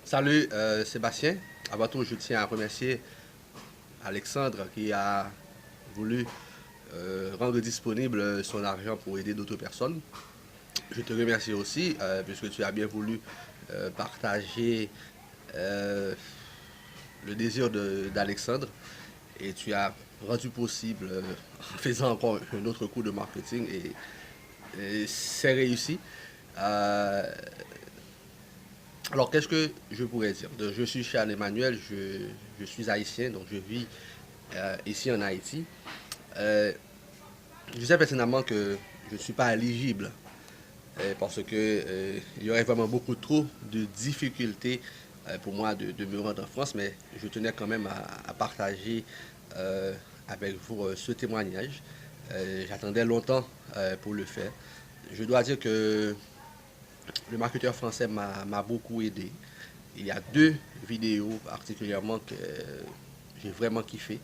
Salut Sébastien. Avant tout, je tiens à remercier Alexandre qui a voulu rendre disponible son argent pour aider d'autres personnes. Je te remercie aussi puisque tu as bien voulu partager euh, le désir d'Alexandre et tu as rendu possible en faisant encore un autre coup de marketing et c'est réussi. Euh, Alors, qu'est-ce que je pourrais dire? Je suis Charles Emmanuel, je suis haïtien, donc je vis ici en Haïti. Euh, je sais personnellement que je ne suis pas éligible parce que il y aurait vraiment beaucoup trop de difficultés pour moi de me rendre en France, mais je tenais quand même à partager euh, avec vous ce témoignage. J'attendais longtemps pour le faire. Je dois dire que le marketeur français m'a beaucoup aidé. Il y a deux vidéos particulièrement que j'ai vraiment kiffé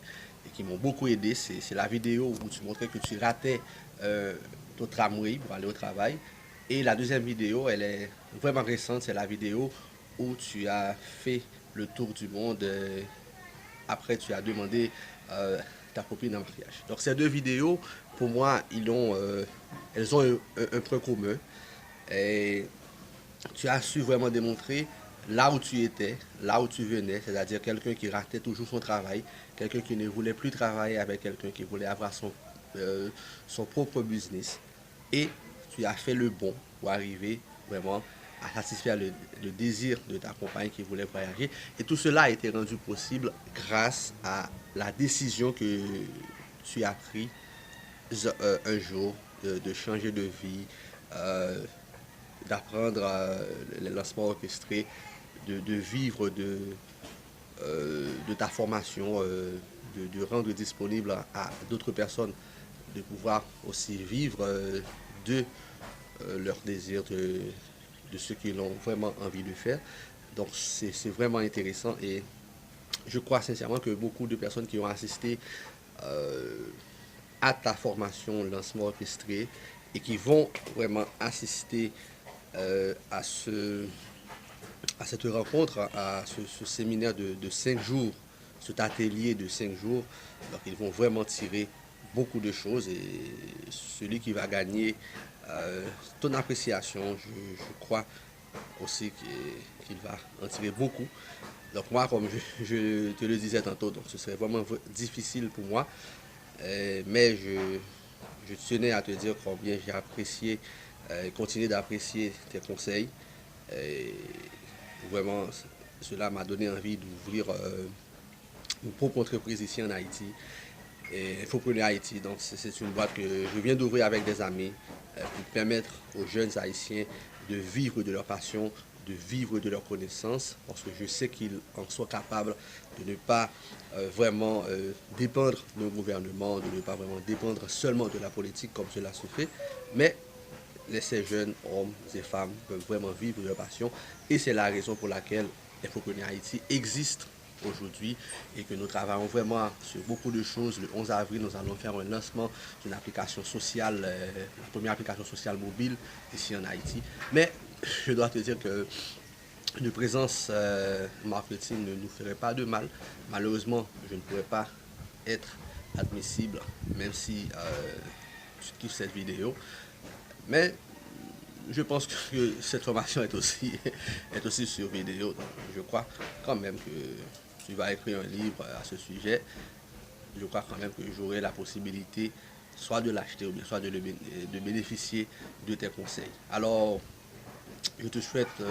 et qui m'ont beaucoup aidé. C'est la vidéo où tu montrais que tu ratais euh, ton tramway pour aller au travail. Et la deuxième vidéo, elle est vraiment récente. C'est la vidéo où tu as fait le tour du monde. Après, tu as demandé ta copine en mariage. Donc ces deux vidéos, pour moi, elles ont un point commun. Et tu as su vraiment démontrer là où tu étais, là où tu venais, c'est-à-dire quelqu'un qui ratait toujours son travail, quelqu'un qui ne voulait plus travailler avec quelqu'un qui voulait avoir son propre business. Et tu as fait le bon pour arriver vraiment à satisfaire le désir de ta compagne qui voulait voyager. Et tout cela a été rendu possible grâce à la décision que tu as prise un jour de changer de vie, euh, d'apprendre les lancements orchestrés, de vivre de ta formation, de rendre disponible à d'autres personnes, de pouvoir aussi vivre de leur désir, de ce qu'ils ont vraiment envie de faire. Donc c'est vraiment intéressant et je crois sincèrement que beaucoup de personnes qui ont assisté euh, à ta formation lancement orchestré et qui vont vraiment assister à cette rencontre, à ce séminaire de 5 jours, cet atelier de 5 jours. Donc ils vont vraiment tirer beaucoup de choses et celui qui va gagner ton appréciation, je crois aussi qu'il va en tirer beaucoup. Donc moi, comme je te le disais tantôt, donc ce serait vraiment difficile pour moi, mais je tenais à te dire combien j'ai apprécié, continuer d'apprécier tes conseils. Et vraiment, cela m'a donné envie d'ouvrir une propre entreprise ici en Haïti. Et Infopreneur Haïti, donc c'est une boîte que je viens d'ouvrir avec des amis pour permettre aux jeunes Haïtiens de vivre de leur passion, de vivre de leur connaissance, parce que je sais qu'ils en sont capables de ne pas vraiment dépendre d'un gouvernement, de ne pas vraiment dépendre seulement de la politique comme cela se fait, mais ces jeunes hommes et femmes peuvent vraiment vivre leur passion. Et c'est la raison pour laquelle Infopreneur Haïti existe aujourd'hui et que nous travaillons vraiment sur beaucoup de choses. Le 11 avril, nous allons faire un lancement d'une application sociale, la première application sociale mobile ici en Haïti. Mais je dois te dire que une présence marketing ne nous ferait pas de mal. Malheureusement, je ne pourrais pas être admissible, même si tu kiffes cette vidéo. Mais je pense que cette formation est aussi sur vidéo. Donc je crois quand même que tu vas écrire un livre à ce sujet. Je crois quand même que j'aurai la possibilité soit de l'acheter ou bien soit de bénéficier de tes conseils. Alors, je te souhaite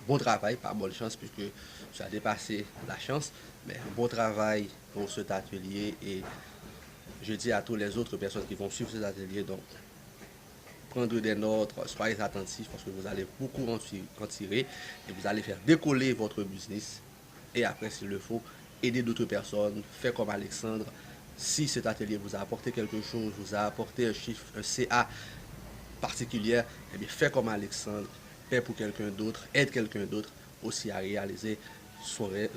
bon travail, pas bonne chance puisque tu as dépassé la chance, mais bon travail pour cet atelier et je dis à toutes les autres personnes qui vont suivre cet atelier, donc prendre des notes, soyez attentifs parce que vous allez beaucoup en tirer et vous allez faire décoller votre business. Et après, s'il le faut, aider d'autres personnes, faire comme Alexandre. Si cet atelier vous a apporté quelque chose, vous a apporté un chiffre, un CA particulier, eh bien, faites comme Alexandre, paie pour quelqu'un d'autre, aide quelqu'un d'autre aussi à réaliser son rêve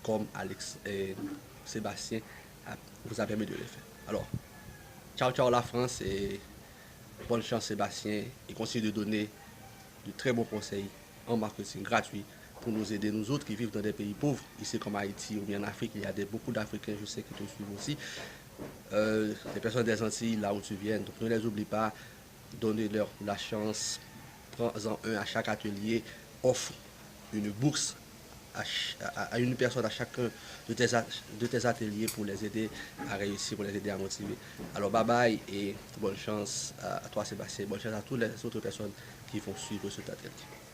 comme Sébastien vous a permis de le faire. Alors, ciao, ciao la France et bonne chance Sébastien et continue de donner de très bons conseils en marketing gratuit pour nous aider, nous autres qui vivons dans des pays pauvres, ici comme Haïti ou bien en Afrique. Il y a beaucoup d'Africains, je sais, qui te suivent aussi. Les personnes des Antilles, là où tu viens. Donc ne les oublie pas, donnez-leur la chance, prends-en un à chaque atelier, offre une bourse à une personne à chacun de tes ateliers pour les aider à réussir, pour les aider à motiver. Alors bye bye et bonne chance à toi Sébastien, bonne chance à toutes les autres personnes qui vont suivre cet atelier.